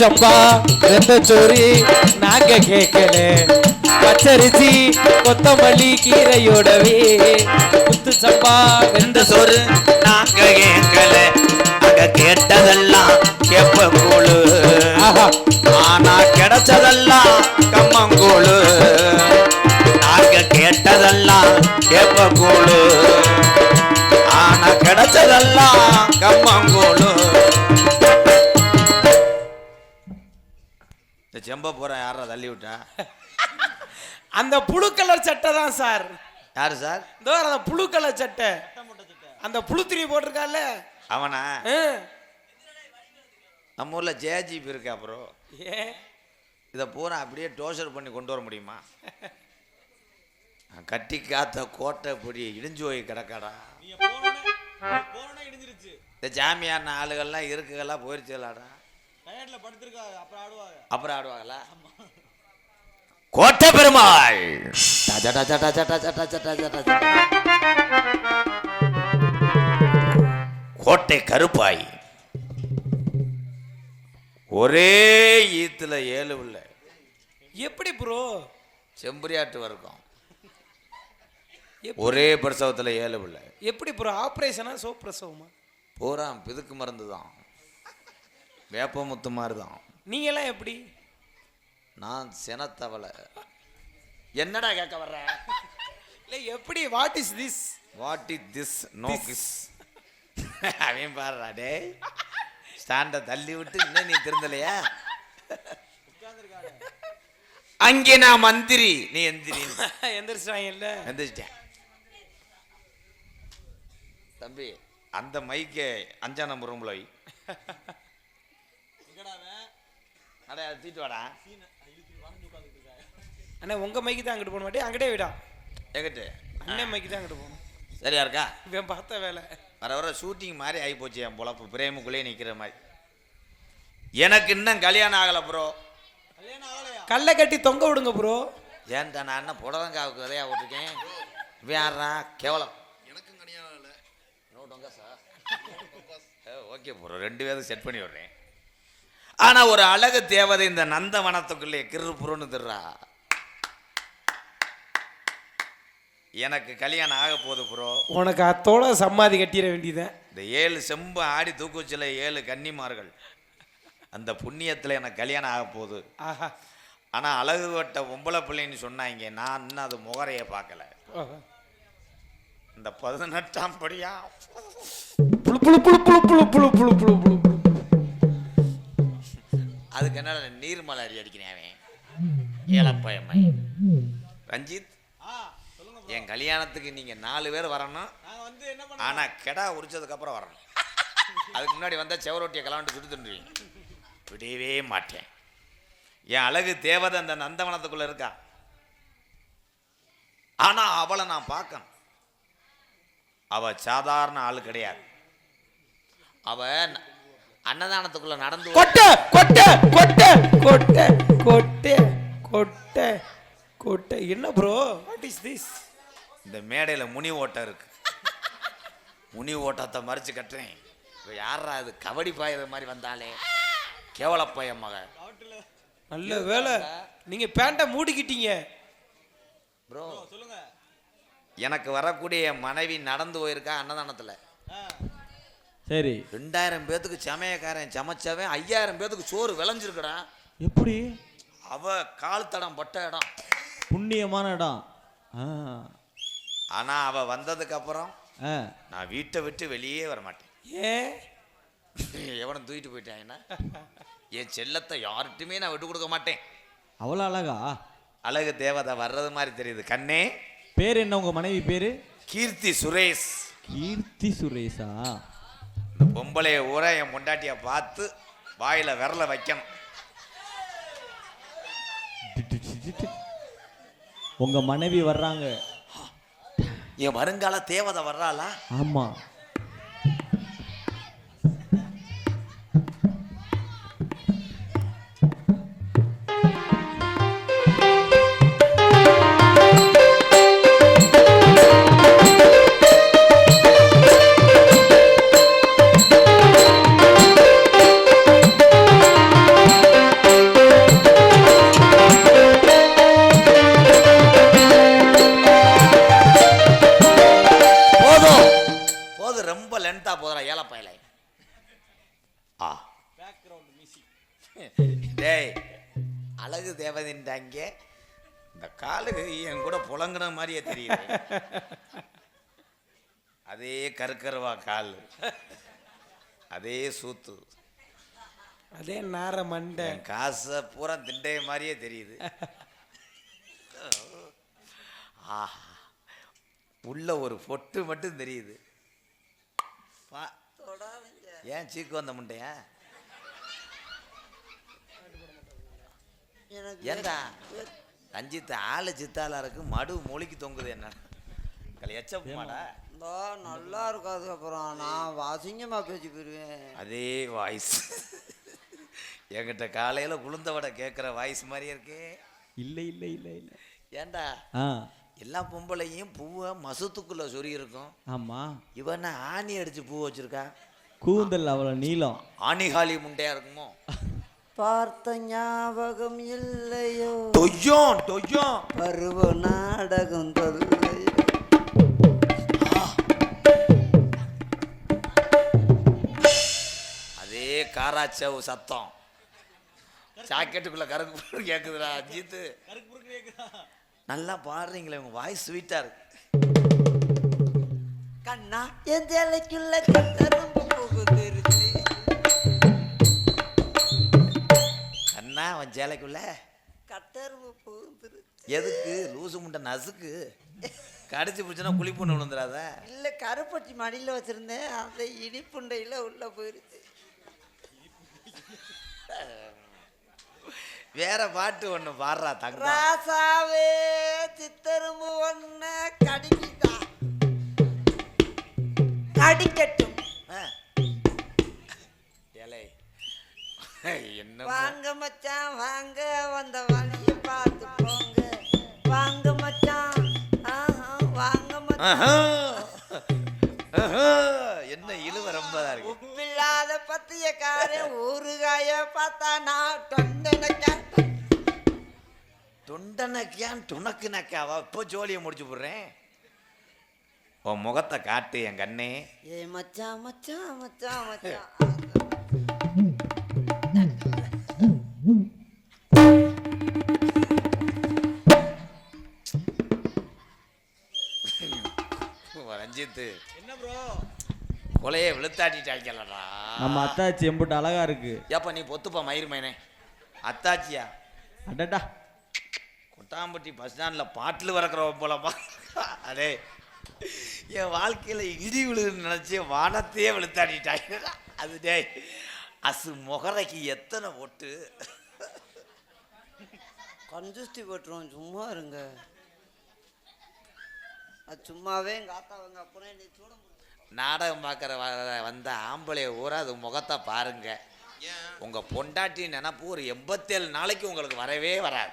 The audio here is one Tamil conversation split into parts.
சம்பா வெந்த சோறு நாங்க கேட்கல, பச்சரிசி கொத்தமல்லி கீரையோடவே முத்து சம்பா வெந்த சோறு நாங்க கேட்கல, அங்க கேட்டதெல்லாம் கேப்ப கூழு, ஆனா கிடைச்சதெல்லாம் கம்மங்கூழு. நாங்க கேட்டதெல்லாம் கேப்ப கூழு, ஆனா கிடைச்சதெல்லாம் கம்மங்கூழு. இந்த செம்ப போறேன் யாரா தள்ளி விட்டா? அந்த புழு கலர் சட்டை தான் சார். யாரு சார்? இதோ அந்த புழு கலர் சட்டை, அந்த புழுத்திரி போட்டிருக்கால அவனா? நம்ம ஊர்ல ஜேஜிபி இருக்கா ப்ரோ? இதை பூரா அப்படியே டோசர் பண்ணி கொண்டு வர முடியுமா? கட்டி காத்த கோட்டை பொடி இடிஞ்சு போய் கிடக்காடா. இந்த ஜாமியான ஆளுகள்லாம் இருக்குகள்லாம் போயிருச்சுலாடா. அப்புறம் ஆடுவாங்களா? கோட்டை பெருமாள் கோட்டை கருப்பாய் ஒரே ஈத்துல 7 பிள்ளை. எப்படி ப்ரோ? செம்பரியாட்டு வர்க்கம் ஒரே பிரசவத்துல 7 பிள்ளை. எப்படி ப்ரோ? ஆப்ரேஷனா சோ பிரசவமா? பூரா பிதுக்கு மருந்து தான், வேப்பமுத்து மாதிரி தான். நீங்கெல்லாம் எப்படி? நான் சினத்தவளை. என்னடா கேட்க வர்ற? இல்லை எப்படி? What is this? What is this? No kiss. அவன் பாடுறா டே, ஸ்டாண்ட தள்ளி விட்டு இன்னும் நீ திருந்தலையா? அங்கே நான் மந்திரி, நீ எந்திரி. எந்திரிச்சாங்க இல்ல? எந்திரிச்சிட்டேன் தம்பி. அந்த மைக்கே 5ஆம் நம்பர் ரூம்ல வை. அடே அது தீட்டு வாடா. அண்ணே உங்க மைக்கு தான் அங்கிட்டு போன மாட்டே, அங்கிட்டே விடா. எங்கிட்டு? அண்ணன் மைக்கு தான் அங்கிட்டு போகணும். சரியா இருக்கா? இவன் பார்த்த வேலை வர வர ஷூட்டிங் மாதிரி ஆகி போச்சு என் பொழப்பு. பிரேமுக்குள்ளே நிற்கிற மாதிரி. எனக்கு இன்னும் கல்யாணம் ஆகலை ப்ரோ. கல்லை கட்டி தொங்க விடுங்க ப்ரோ. ஏன்டா நான் என்ன புடலங்காவுக்கு விதையா விட்டுருக்கேன்? வேறா கேவலம். எனக்கும் கல்யாணம் இல்லை. நோட்டுங்க சார். ஓகே ப்ரோ, 2 பேரும் செட் பண்ணி விடுறேன். ஆனா ஒரு அழகு தேவதை இந்த நந்தவனத்துக்குள்ளே கிருப்புறன்னு திர்றா. எனக்கு கல்யாணம் ஆக போகுது ப்ரோ. உனக்கு அத்தோட சம்மாதி கட்டிட வேண்டியதான். இந்த 7 செம்பு ஆடி தூக்குச்சில 7 கன்னிமார்கள், அந்த புண்ணியத்தில் எனக்கு கல்யாணம் ஆக போகுது. ஆஹா. ஆனால் அழகு வட்ட பொம்பளை பிள்ளைன்னு சொன்னாங்க. நான் இன்னும் அது முகரையை பார்க்கல. இந்த 18ஆம் படியா blue blue blue blue blue blue blue blue blue. அதுக்கு என்ன நீர்மலை அடிக்கிறேன் அவன் ஏழப்பயம்மை. ரஞ்சித், என் கல்யாணத்துக்கு நீங்க 4 பேர் வரணும். ஆனா கெடா உரிச்சதுக்கு அப்புறம் வரணும். அதுக்கு முன்னாடி வந்தா செவரொட்டியை கலவாண்டு சுட்டு தின்றுவீங்க. விடவே மாட்டேன். என் அழகு தேவதை அந்த நந்தவனத்துக்குள்ள இருக்கா. ஆனா அவளை நான் பார்க்கணும். அவ சாதாரண ஆளு கிடையாது. அவ அன்னதானத்துக்குள்ள நடந்து கொட்டை கொட்டை கொட்டை கொட்டை கொட்டை கொட்டை கொட்டை. என்ன ப்ரோ? What is this? இந்த மேடையில முனி ஓட்டம் இருக்கு. முனி ஓட்டத்தை மறைச்சு கட்டுறேன். யாரா அது? கபடி பாயிற மாதிரி வந்தாலே கேவலப்பைய மக. நல்ல வேலை நீங்க பேண்ட மூடிக்கிட்டீங்க ப்ரோ. சொல்லுங்க. எனக்கு வரக்கூடிய மனைவி நடந்து போயிருக்கா அன்னதானத்துல. சரி. 2000 பேத்துக்கு சமையக்காரன் சமைச்சவன் 5000 பேத்துக்கு சோறு விளைஞ்சிருக்கடா. எப்படி? அவ கால் தடம் பட்ட இடம், புண்ணியமான இடம். ஆனா அவ வந்ததுக்கு அப்புறம் நான் வீட்டை விட்டு வெளியே வர மாட்டேன். ஏன்? எவனும் தூக்கிட்டு போயிட்டாங்கன்னா என் செல்லத்தை யார்கிட்டுமே நான் விட்டு கொடுக்க மாட்டேன். அவ்வளோ அழகா? அழகு தேவதை வர்றது மாதிரி தெரியுது கண்ணே. பேர் என்ன உங்க மனைவி பேரு? கீர்த்தி சுரேஷ். கீர்த்தி சுரேஷா? இந்த பொம்பளைய ஊர என் பொண்டாட்டிய பார்த்து வாயில விரல வைக்கணும். உங்க மனைவி வர்றாங்க. என் வருங்கால தேவதை வர்றாளா? ஆமா. டேய் அழகு தேவதைன்றாங்க, இந்த காலுக்கு என் கூட புலங்குன மாதிரியே தெரியுது. அதே கருக்கருவா கால், அதே சூத்து, அதே நார மண்டை, என் காசை பூரா திண்டைய மாதிரியே தெரியுது. ஆஹா, உள்ள ஒரு பொட்டு மட்டும் தெரியுது. ஏன் சீக்கு வந்த முண்டையா? ஏண்டா ரஞ்சித் ஆளு சித்தாலா இருக்கு, மடு மொழிக்கு தொங்குது என்ன எச்சமாடா? நல்லா இருக்காது. அப்புறம் நான் அசிங்கமா பேசி போயிருவேன். அதே வாய்ஸ் என்கிட்ட காலையில உளுந்த வடை கேட்குற வாய்ஸ் மாதிரியே இருக்கு. இல்லை இல்லை இல்லை இல்லை. ஏண்டா ஆ எல்லா பொம்பளையும் பூவை மசத்துக்குள்ள சொறி இருக்கும். ஆமா, இவன் ஆணி அடிச்சு பூ வச்சிருக்கா. கூந்தல் அவ்வளோ நீளம். ஆணிகாலி முண்டையா இருக்குமோ? பார்த்த ஞாபகம் இல்லையோ, டொய்யோம் டொய்யோம் பருவ நாடகம் தொல்லையோ. அதே காராச்சவு சத்தம் ஜாக்கெட்டுக்குள்ள கருக்கு கேக்குதுடா அஜித்து. நல்லா பாடுறீங்களே, உங்க வாய்ஸ் ஸ்வீட்டா இருக்கு. கண்ணா என் சேலைக்குள்ள கட்டரும்பு புகுந்துருச்சு. கண்ணா அவன் சேலைக்குள்ள கட்டரும்பு புகுந்துருச்சு. எதுக்கு? லூசு முண்டை நசுக்கு, கடிச்சு பிடிச்சனா குளிப்புண்ணு விழுந்துடாத. இல்ல கருப்பட்டி மடியில வச்சிருந்தேன், அந்த இனிப்புண்டையில உள்ள போயிருச்சு. வேற பாட்டு ஒண்ணு பாடுறா தங்கம். ராசாவே சித்தரும்பு ஒன்ன கடிக்கிட்டா, கடிக்கட்டும். ஏலே என்ன வாங்க மச்சான் வாங்க, வந்த வழிய பார்த்து போங்க. வாங்க மச்சான், வாங்க மச்சான். என்ன இழுவ ரொம்பதா இருக்கு. உப்பில்லாத பத்தியக்காரன் ஊறுகாய பார்த்தா நான் தொண்டனக்கா. தொண்டனக்கியான் துணக்கு நக்காவா? இப்போ ஜோலியை முடிச்சு போடுறேன். உன் முகத்தை காட்டு என் கண்ணே. ஏ மச்சான் மச்சான் மச்சான் மச்சான். ரஞ்சித் என்ன ப்ரோ கொலையை விழுத்தாட்டிட்டாங்களா? நம்ம அத்தாச்சி எம்புட்டு அழகா இருக்கு. ஏப்பா நீ பொத்துப்பா மயிர் மைனே. அத்தாச்சியா? அடடா, கொட்டாம்பட்டி பஸ் ஸ்டாண்டில் பாட்டில் வரக்கிறவ போலப்பா. அடே என் வாழ்க்கையில் இடி விழுதுன்னு நினச்சி வானத்தையே விழுத்தாட்டிட்டாங்க. அது டே அசு முகரைக்கு எத்தனை ஒட்டு. கஞ்சுஸ்தி போட்டுருவோம், சும்மா இருங்க. அது சும்மாவே எங்கள் ஆத்தாவங்க அப்புறம் நீ சூட. நாடகம் பார்க்குற வந்த ஆம்பளைய ஊரா அது முகத்தை பாருங்க. உங்கள் பொண்டாட்டி நினப்பு ஒரு 87 நாளைக்கு உங்களுக்கு வரவே வராது.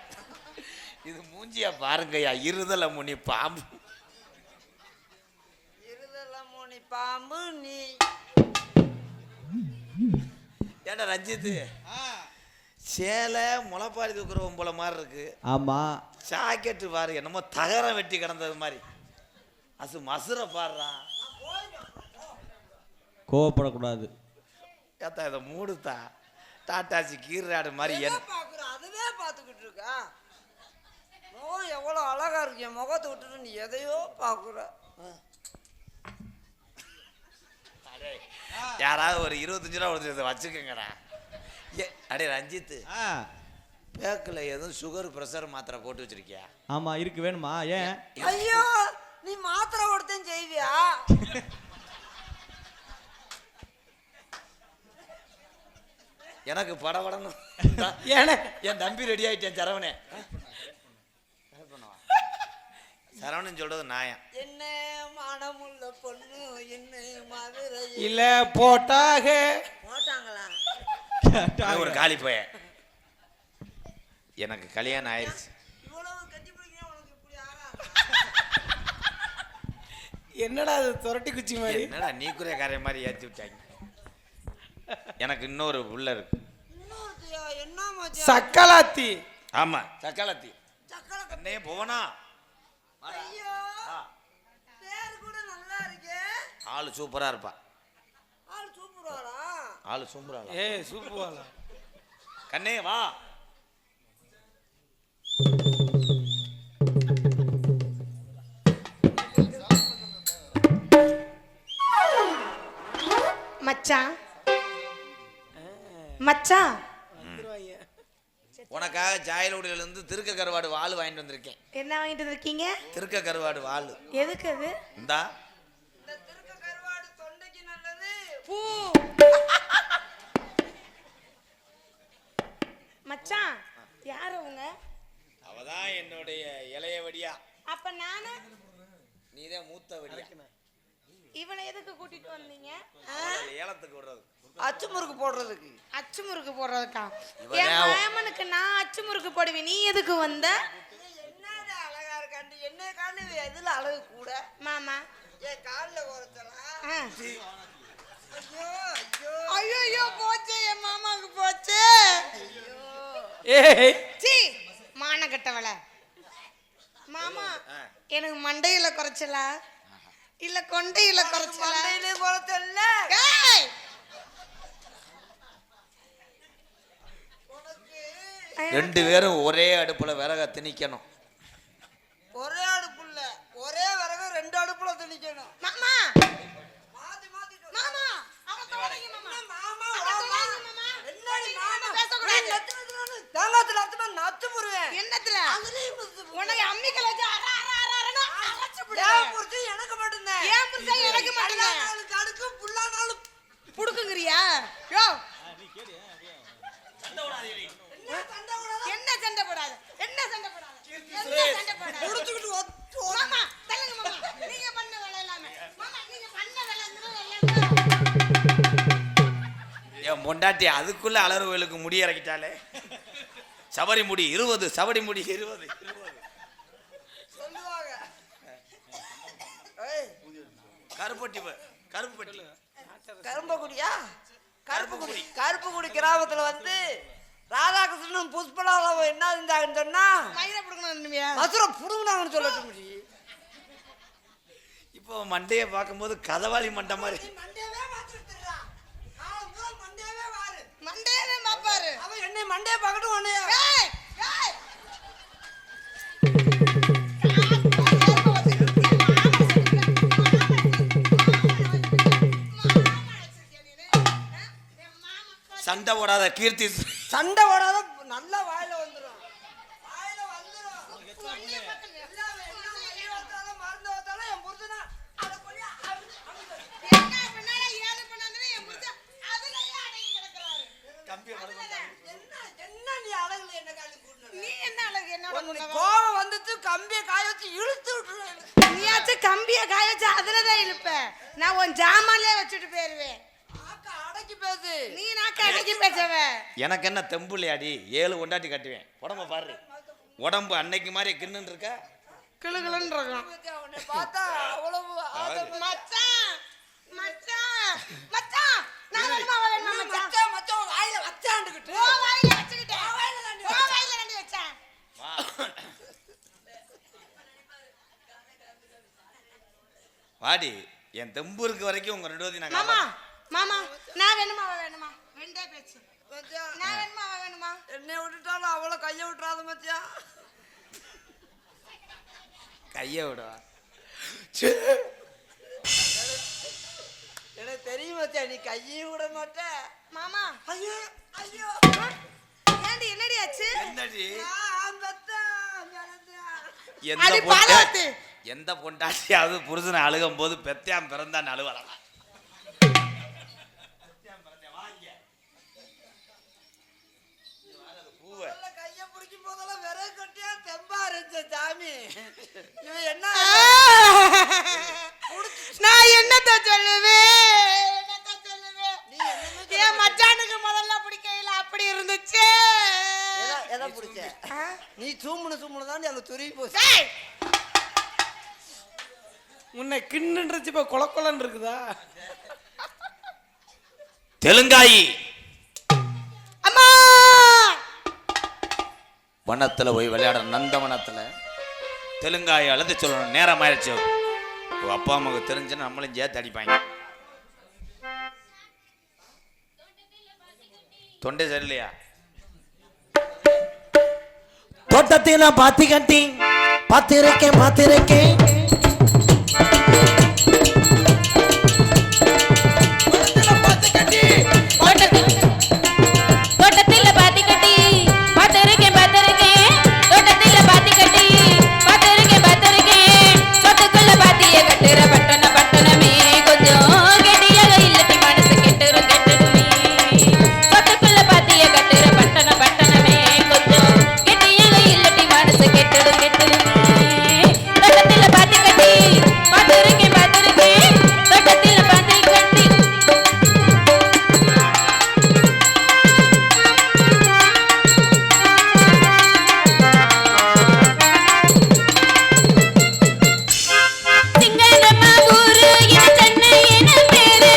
இது மூஞ்சியா பாருங்கய்யா, இருதலை முனி பாம்பு. இருதலை முனி பாம்பு நீ. ஏண்டா ரஞ்சித், சேலை முளைப்பாரி தூக்குறவன் போல மாதிரி இருக்கு. ஆமா, ஜாக்கெட்டு பாரு என்னமோ தகரம் வெட்டி கிடந்தது மாதிரி. அசு மசுரை பாடுறான். கோவப்படக்கூடாது. ஏத்தா இதை மூடுத்தா, டாட்டாச்சி கீராடு மாதிரி. பார்க்குறேன், அதுவே பார்த்துக்கிட்டு இருக்கா. முகம் எவ்வளோ அழகா இருக்கு, என் முகத்தை விட்டுட்டு நீ எதையோ பார்க்குற. யாராவது ஒரு 25 ரூபா கொடுத்து வச்சுக்கோங்கடா. அடே ரஞ்சித், பேக்கில் எதுவும் சுகர் ப்ரெஷர் மாத்திரை போட்டு வச்சிருக்கியா? ஆமா இருக்கு, வேணுமா? ஏன்? ஐயோ நீ மாத்திரை கொடுத்தேன் செய்வியா? எனக்கு படபடன்னு என் தம்பி ரெடி ஆயிட்டேன். சரவணே சரவணன் சொல்றது நாயம். என்ன மனமுள்ள பொண்ணு, என்ன மதுரை இல்ல போட்டாக போட்டாங்களா? ஒரு காலி போய எனக்கு கல்யாணம் ஆயிடுச்சு. இவ்வளவு கட்டி பிடிக்கிறேன் உனக்கு இப்படி ஆகா? என்னடா அது துரட்டி குச்சி மாதிரி? என்னடா நீ குறைய காரிய மாதிரி ஏற்றி விட்டாங்க. எனக்கு இன்னொரு உள்ள இருக்கு. இன்னொருத்தியா? என்ன மச்சான்? சக்கலாத்தி. ஆமா சக்காலத்தி. சக்கரை அண்ணே போவனா? ஐயோ பேர் கூட நல்லா இருக்கே. ஆளு சூப்பரா இருப்பா. ஆள் சூப்பராடா. ஆளு சூப்பரா. ஏய் சூப்பர். கண்ணே வா. மச்சான் மச்சான் உனக்காக ஜாயலோடியில இருந்து திருக்க கருவாடு வாள் வாங்கிட்டு வந்திருக்கேன். என்ன வாங்கிட்டு இருக்கீங்க? திருக்க கருவாடு வாள். எதுக்கு அது? இந்தா. இந்த திருக்க கருவாடு தொண்டைக்கு நல்லது. பூ. மச்சான் யார் அவங்க? அவதான் என்னுடைய இளைய வடியா. அப்ப நானு? நீதான் மூத்த வடியா. இவனை எதுக்கு கூட்டிட்டு வந்தீங்க? ஏலத்துக்கு விடுறது. அச்சு முறுக்கு போடுறதுக்கு. அச்சு முறுக்கு போடுறதுக்கா? என் மாமனுக்கு நான் அச்சு முறுக்கு போடுவேன், நீ எதுக்கு வந்த? என்னடா அழகா இருக்காண்டு என்ன காணு எதுல அழகு கூட மாமா ஏன் கால்ல குறைச்சலாம். ஐயோ ஐயோ போச்சே, என் மாமாவுக்கு போச்சே. ஏய் சீ மான கட்டவள. மாமா எனக்கு மண்டையில குறைச்சலா இல்ல கொண்டையில குறைச்சலா? மண்டையிலே குறைச்சல. ஏய் ரெண்டு பேரும் ஒரே அடுப்புல விறக திணிக்கணும். ஒரே அடுப்புல ஒரே விறகு ரெண்டு அடுப்புல திணிக்கணும். மாமா மாத்தி மாத்தி மாமா அவ தொலைங்க மாமா. மாமா மாமா என்னடி மாமா பேச கூடாது. தாங்கத்துல அத்துமா நத்து புருவேன். என்னத்துல? அதுலயும் உனக்கு அம்மிக்கல வச்சு அர அர அர அரனா அரைச்சு ஏன் விடுறேன். புரிச்சு எனக்கு மட்டும்தான். ஏன் புருஷன் எனக்கு மட்டும்தான்? நாலு கடுக்கு புல்லா நாலு புடுக்குங்கறியா? யோ என்ன சண்டை விடாத. என்ன சண்டை போடாத, என்ன சண்டை போடாத, என்ன சண்டை போடாத. புடிச்சுக்கிட்டு மாமா தள்ளுங்க மாமா, நீங்க பண்ண வேலை எல்லாமே. மாமா நீங்க பண்ண வேலைங்கிறது எல்லாமே. என் பொண்டாட்டி அதுக்குள்ள அலறு கோயிலுக்கு முடி இறக்கிட்டாலே. சபரி முடி 20, சபடி முடி 20. சொல்லுவாங்க. ஏய் கருப்பட்டி கருப்பு பட்டி. கரும்பக்குடியா? கருப்புக்குடி. கருப்புக்குடி கிராமத்துல வந்து ராதாகிருஷ்ணன் புஷ்பலாவை என்ன இருந்தாங்கன்னு சொன்னா மயிரை புடுங்கணும்யா. மதுரை புடுங்கினாங்கன்னு சொல்லட்டும். இப்போ மண்டையை பார்க்கும்போது கதவாளி மண்டை மாதிரி. மண்டையவே மாத்திட்டுறா. நான் பூரா மண்டையவே வாரு. மண்டையவே மாப்பாரு. அவன் என்னை மண்டையை பார்க்கட்டும் உன்னைய. ஏய் ஏய் சண்டை போடாத கீர்த்தி. சண்டை போடாத நல்லா வாயில வந்துடும். வாயில வந்துடும். மருந்து வச்சாலும் என் புருஷனா அதை கொண்டு என்ன பண்ணால ஏது பண்ணானே என் புருஷன் அதுலயே அடங்கி கிடக்குறாரு. என்ன நீ அழகுல என்ன காலி கூட்டணும். நீ என்ன அழகு என்னோட உனக்கு கோபம் வந்துட்டு கம்பியை காய வச்சு இழுத்து விட்டுருவேன். நீயாச்சும் கம்பிய காய வச்சு அதுலதான் இழுப்ப. நான் உன் ஜாமான்லயே வச்சுட்டு போயிருவேன். ஆக்க அடக்கி பேசு. நீ நாக்க அடக்கி பேசவ. எனக்கு என்ன தெம்புலையாடி 7 கொண்டாட்டி கட்டுவேன். உடம்ப பாரு, உடம்பு அன்னைக்கு மாதிரி கிண்ணுன்னு இருக்கா. கிளுகிளுன்னு இருக்கும். உன்னை பார்த்தா அவ்வளவு மச்சான் மச்சான் மச்சான் நான் வேணுமா அவ வேணுமா மச்சான்? மச்சான் மச்சான் வாயில வச்சாண்டுக்கிட்டு ஓ வாயில வச்சுக்கிட்டேன். ஓ வாயில தாண்டி ஓ வாயில ரெண்டு வச்சேன். வா. வாடி, என் தெம்பு இருக்க வரைக்கும் உங்க 2 பேரையும் நான் மாமா காப்பாத்துறேன். மாமா நான் வேணுமா அவ வேணுமா? ரெண்டே பேச்சு. மச்சான் நான் வேணுமா அவ வேணுமா? என்னை விட்டுட்டாலும் அவளை கையை விட்டுறாத மச்சான். கையை விடுவா. எனக்கு தெரியும் மச்சான் நீ கையையும் விட மாட்ட. மாமா ஐயோ ஐயோ ஏண்டி என்னடி ஆச்சு? என்னடி? நான் பெத்தேன், பெத்தேன். எந்த அடி பொண்டா- பாலாத்து. எந்த பொண்டாட்டியாவது புருஷனை அழுகும் போது பெத்தியாம் பிறந்தான் அழுவலாம். முதல்ல கையை பிடிக்கும் போதெல்லாம் விறகு கட்டியா தெம்பா இருந்துச்சு சாமி. இவன் என்ன நான் என்னத்த சொல்லுவேன்? என்னத்த சொல்லுவேன்? நீ என்னன்னு என் மச்சானுக்கு முதல்ல பிடிக்கையில அப்படி இருந்துச்சு. எதை பிடிச்ச? நீ சூமுன்னு தாண்டி அங்க துருவி போச்சு. டேய், உன்னை கிண்ணுன்றது இப்ப கொலக்கொலன்னு இருக்குதா? தெலுங்காயி அம்மா வனத்துல போய் விளையாடுற நந்தவனத்துல தெலுங்காயை அழுது சொல்லணும். நேரம் ஆயிடுச்சு. உங்க அப்பா அம்மாவுக்கு தெரிஞ்சுன்னா நம்மளும் சேர்த்து அடிப்பாங்க. தொண்டை சரியில்லையா? தோட்டத்தில பாத்தி கட்டி பார்த்திருக்கேன் பார்த்திருக்கேன் தோட்டத்தில பாத்தி கட்டி பார்த்திருக்கேன் பார்த்திருக்கேன் தோட்டத்தில பாத்தி கட்டி பார்த்திருக்கேன் பார்த்திருக்கேன் சொத்துக்குள்ள பாத்திய கட்டுற பட்டணமே கொஞ்சம் கெட்டியாக இல்லட்டி மனசு கெட்டுரும் கெட்டுடுமே சொத்துக்குள்ள பாத்திய கட்டுற பட்டணமே கொஞ்சம் கெட்டியாக இல்லட்டி மனசு கெட்டுடும் கெட்டுடுமே தோட்டத்தில பாத்தி கட்டி பார்த்திருக்கேன் பார்த்திருக்கேன் தோட்டத்தில பாத்தி கட்டி சிங்கனம்மா ஊரு இது சென்னை என பேரு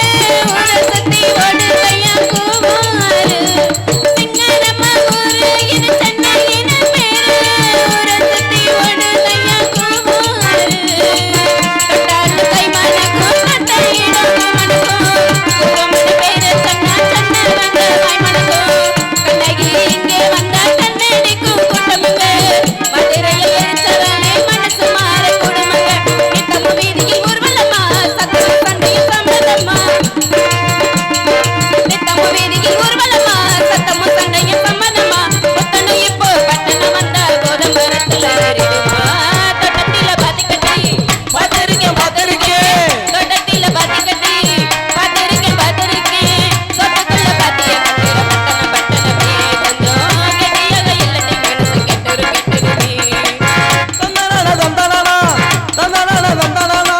ஊர சுத்தி ஓடுதையா குமாரு சிங்கனம்மா ஊரு இது சென்னை என பேரு ஊர சுத்தி ஓடுதையா குமாரு தொட்டாரு கை மணக்கும் தொட்டையிடம் மணக்கும் குமடு பேரு சொன்னா சொன்ன வந்த வாய் மணக்கும் கண்ணகி இங்கே வந்தா கண்ணடிக்கும் கூட்டமுங்க மதுரையில் எரிச்சவனே மனசு மாற குடும்பங்க நித்தமும் வீதியில் ஊர்வலமா சத்தம் சண்டையும் சம்மதமா நித்தமும் வீதியில் ஊர்வலமா சத்தமும் சண்டையும் சம்மதமா ஒத்தனும் இப்போ பட்டணம் வந்தா கோதம்பரத்துல ஏறிடுமா தோட்டத்தில பாத்தி கட்டி பார்த்திருக்கேன் பார்த்திருக்கேன் தோட்டத்தில பாத்தி கட்டி பார்த்திருக்கேன் பார்த்திருக்கேன் சொத்துக்குள்ள பாத்திய கட்டுற பட்டணமே கொஞ்சம் கெட்டியாக இல்லட்டி மனசு கெட்டுரும் கெட்டுருமே தந்தனானா தந்தனானா தந்தனானா தந்தனானா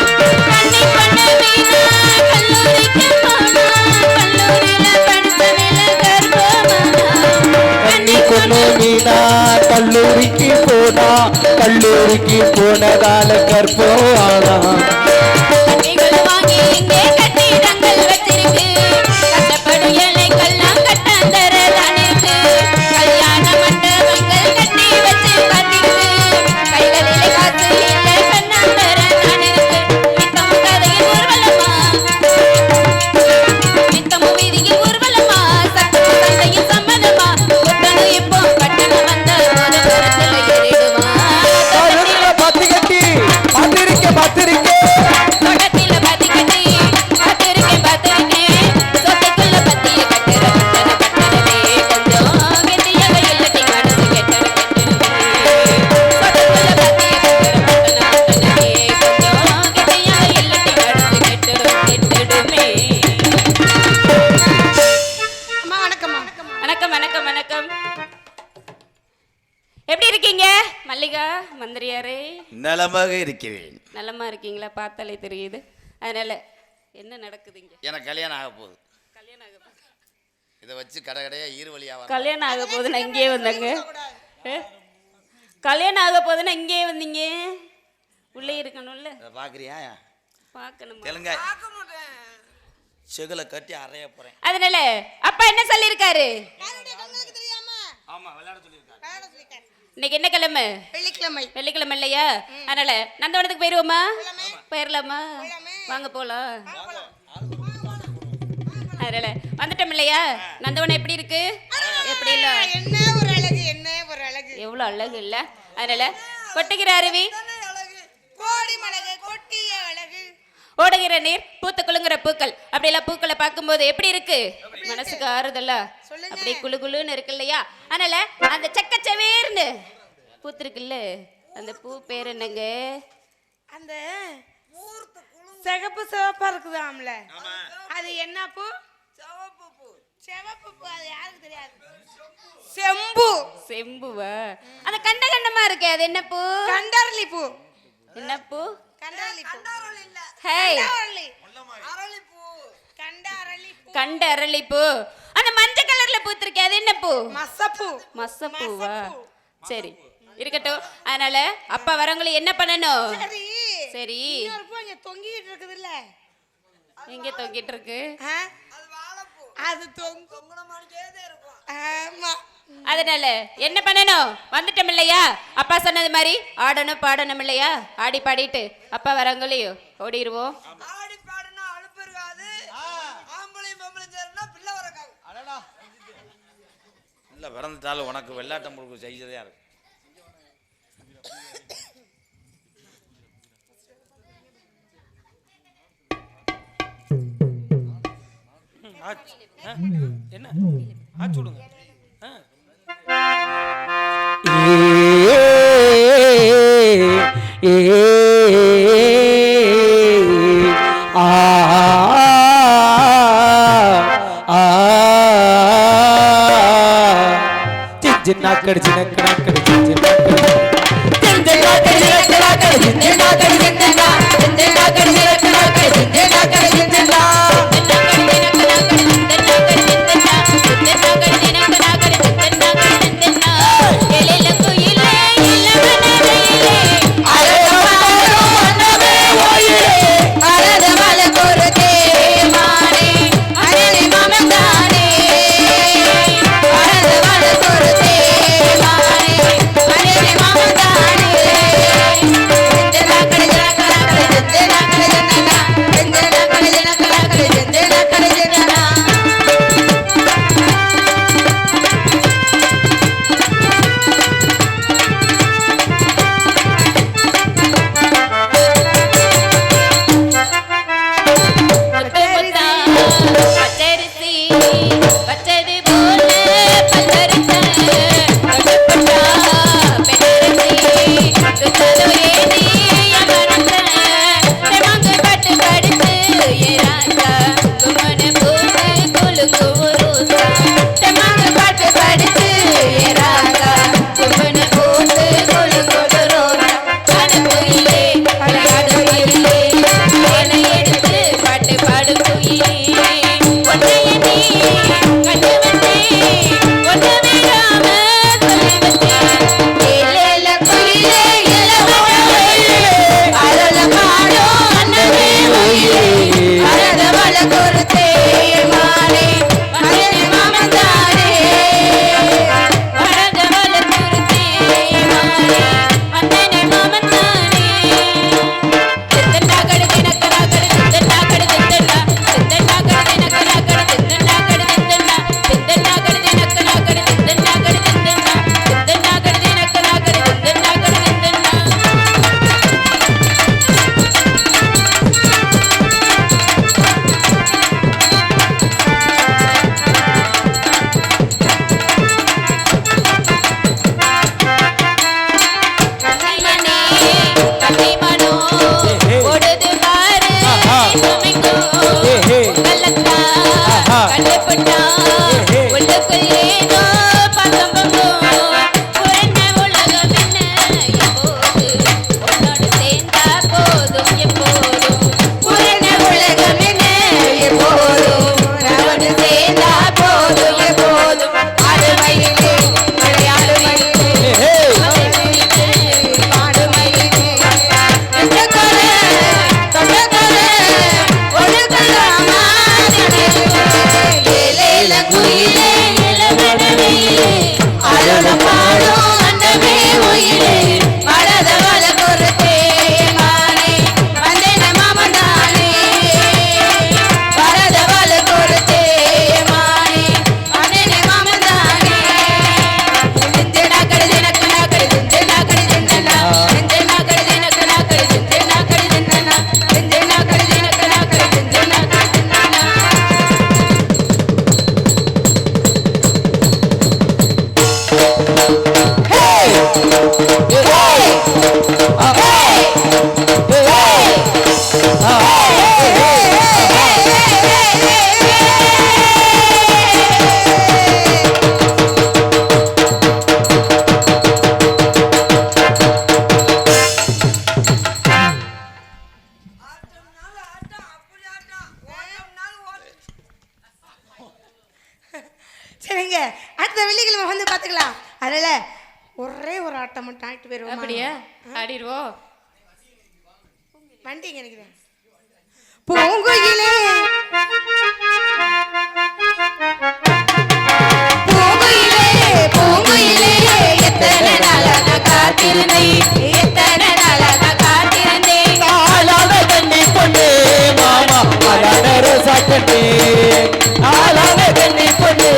கண்ணி பண்ண வீணா கல்லூரிக்கு போனா கல்லூரியில படிச்ச மேல கர்ப்பமானா கண்ணி கொண்டு மீனா கல்லூரிக்கு போனா கல்லூரிக்கு போனதால கற்போம் ஆனா கட்டிகள் வாங்கி இங்கே கட்டிடங்கள் வச்சிருக்கு கட்டப்படும் ஏழைக்கெல்லாம் கட்டாந்தர தான் இருக்கு கல்யாண மண்டபங்கள் கட்டி வச்சு பார்த்திருக்கு கைகளிலே காசு இல்லை கண்ணாந்தர தான் இருக்கு நித்தமும் கதையில் ஊர்வலமா நித்தமும் வீதியில் ஊர்வலமா சட்டமும் சண்டையும் சம்மதமா ஒத்தனும் இப்போ பட்டணம் வந்த கோதபுரத்துல ஏறிடுமா தோட்டத்தில பாத்தி கட்டி பார்த்திருக்கேன் பார்த்திருக்கேன் தோட்டத்தில பாத்தி கட்டி பார்த்திருக்கேன் பார்த்திருக்கேன் சொத்துக்குள்ள பத்திய கட்டுற பட்டணமே கொஞ்சம் கெட்டியாக இல்லட்டி மனசு கெட்டுரும் கெட்டுடுமே சொத்துக்குள்ள பத்திய கட்டுற பட்டணமே கொஞ்சம் கெட்டியாக இல்லட்டி மனசு கெட்டுரும் கெட்டுடுமே அம்மா வணக்கம்மா வணக்கம் வணக்கம் வணக்கம் எப்படி இருக்கீங்க மல்லிகா மந்திரியாரே நலமாக இருக்கிறேன் நலமா இருக்கீங்களா பார்த்தாலே தெரியுது அதனால என்ன நடக்குது இங்க எனக்கு கல்யாணம் ஆக போகுது கல்யாணம் ஆக போகுது இதை வச்சு கடையா ஈர்வழியாக கல்யாணம் ஆக போகுதுன்னா இங்கேயே வந்தாங்க கல்யாணம் ஆக போகுதுன்னா இங்கேயே வந்தீங்க உள்ளே இருக்கணும்ல இதை பார்க்குறியா பார்க்கணும் தெலுங்கா செகுல கட்டி அறைய போகிறேன் அதனால அப்பா என்ன சொல்லியிருக்காரு யாருடைய கண்ணுக்கு தெரியாம ஆமாம் விளையாட சொல்லியிருக்காங்க வேலை சொல்லிட்டேன் இன்னைக்கு என்ன கிழமை வெள்ளிக்கிழமை வெள்ளிக்கிழமை இல்லையா அதனால நந்தவனத்துக்கு போயிருவோமா போயிடலாமா வாங்க போலாம் அதனால வந்துட்டோம் இல்லையா நந்தவனம் எப்படி இருக்கு எப்படி இல்ல என்ன ஒரு அழகு என்ன ஒரு அழகு எவ்வளவு அழகு இல்ல அதனால கொட்டுகிற அருவி கோடி மலகு கொட்டிய அழகு ஓடுகிற நீர் பூத்து குலுங்குற பூக்கள் அப்படியெல்லாம் பூக்களை பார்க்கும்போது எப்படி இருக்கு மனசுக்கு ஆறுதல்ல அப்படியே குளு குளுன்னு இருக்கு இல்லையா அதனால அந்த செக்கச்சவேர்னு பூத்திருக்குல்ல அந்த பூ பேர் என்னங்க அந்த சிகப்பு சிவப்பா இருக்குதாம்ல அது என்ன பூ சிவப்பு பூ அது யாருக்கு தெரியாது செம்பு செம்புவா அந்த கண்ட கண்டமா இருக்கே அது என்ன பூ கண்டரளி பூ என்ன பூ கண்டரளி பூ ஹேய் கண்டரளி அரளி பூ கண்டரளி பூ கண்ட அரளிப்பூ அந்த மஞ்சள் கலர்ல பூத்திருக்கே அது என்ன பூ மசப்பூ மசப்பூவா சரி இருக்கட்டும் அதனால அப்பா வரவங்களை என்ன பண்ணணும் சரி சரி இன்னொரு பூ இங்க தொங்கிட்டு இருக்குது இல்ல எங்க தொங்கிட்டு இருக்கு அது வாழைப்பூ அது தொங்குன மாதிரியே இருக்கும் ஆமா அதனால என்ன பண்ணணும், வந்துட்டோம் இல்லையா, அப்பா சொன்னது மாதிரி ஆடணும் பாடணும் இல்லையா, ஆடி பாடிட்டு அப்பா வரங்களையும் ஓடிடுவோம். ஆடி பாடுனா அலுப்பு இருக்காது, ஆம்பளையும் பொம்பளையும் சேருனா பிள்ளை வரக்காது. இல்லை பிறந்துட்டாலும் உனக்கு வெள்ளாட்டம் முழுக்க செய்யறதே இருக்கு. என்ன ஆச்சு விடுங்க. जिन्नाकड़ जिन्नाकड़ சரிங்க, அடுத்த வெள்ளிக்கிழமை வந்து பார்த்துக்கலாம். அதனால ஒரே ஒரு ஆட்டம் மட்டும் ஆகிட்டு போயிடுவோம். அப்படியா, ஆடிடுவோம். வண்டி எங்க நினைக்கிறேன். பூங்குயிலே பூங்குயிலே காத்திருந்தேன் எத்தனை நாளா நான் காத்திருந்தேன் ஆளான கண்ணி பொண்ணு மாமா அழான ரோசா கண்ணு ஆளான கண்ணி பொண்ணு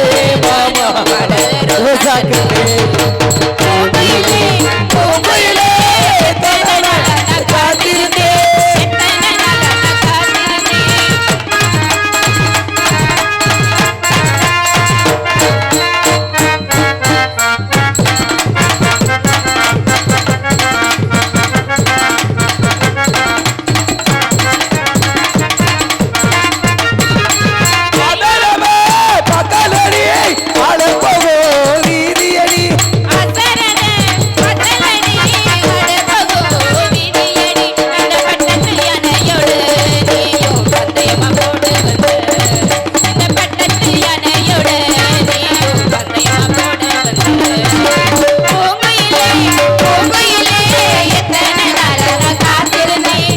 மாமா அழான ரோசா கண்ணு பூங்குயிலே பூங்குயிலே எத்தனை நாளா நான் காத்திருந்தேன் எத்தனை நாளா நான் காத்திருந்தேன் பதலமே பதலடி அழப்போ வீதியடி அசரண பத்தலடி அடபகோ விதியடி இந்த பட்டத்து யானையோடு நீயும் பந்தயமா போடு வந்த இந்த பட்டத்து யானையோடு நீயும் பந்தயமா போடு வந்த பூங்குயிலே பூங்குயிலே எத்தனை நாளா நான் காத்திருந்தேன்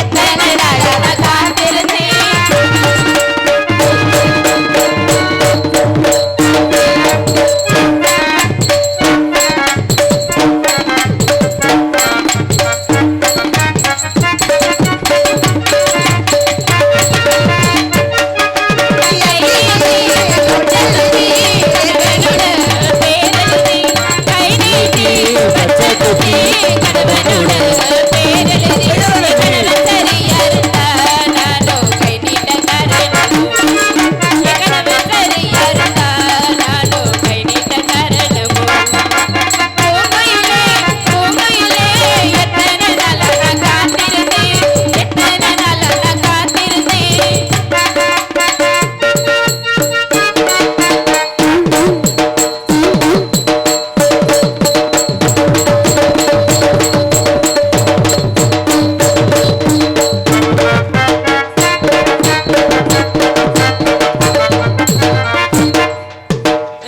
எத்தனை நாளா நான் காத்திருந்தேன்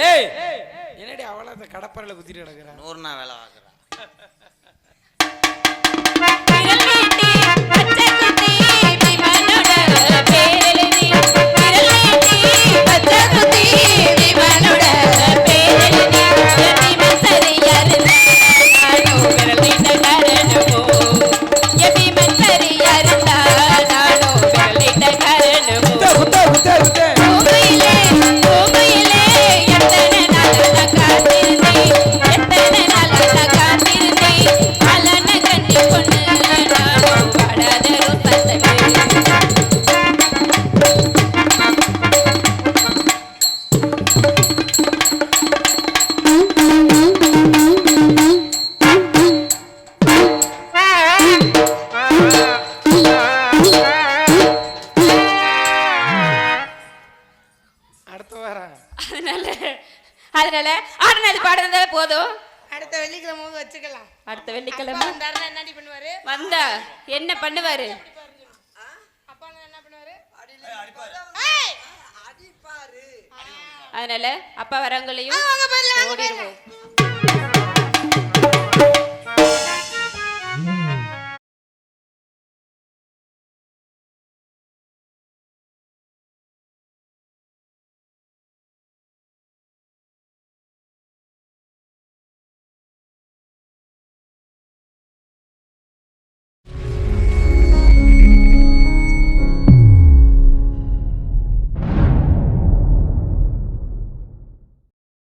ஏய் என்னடி அவளை அந்த கடப்பறையில குத்திட்டு கிடக்குறா 100 நாள் வேலை பார்க்குறேன். விரல் நீட்டி பச்சை குத்தி விமனோட பேரெழுதி விரல் நீட்டி பச்சை குத்தி விமனோட பேரெழுதி எபிமன் சரியா இருந்தா நானும் விரல் நீட்ட காரணமோ எபிமன் சரியா இருந்தா நானும் விரல் நீட்ட காரணமோ குத்த குத்த குத்த பூங்குயிலே பூங்குயிலே எத்தனை நாளா நான் காத்திருந்தேன் எத்தனை நாளா நான் காத்திருந்தேன் அலன கண்ணி பொண்ணு நானும் பாடாத ரோசாத்தமே அடுத்த வாரம் அதனால ஆடினது பாடுறதே போதும் அடுத்த வெள்ளிக்கிழமை வச்சுக்கலாம் அடுத்த வெள்ளிக்கிழமை வந்தாருன்னா என்னடி பண்ணுவாரு வந்தா என்ன பண்ணுவாரு அப்பா என்ன பண்ணுவாரு அடிப்பாரு அதனால அப்பா வரவங்களையும் வாங்க போயிடலாம், வாங்க ஓடிடுவோம் போயிடலாம்.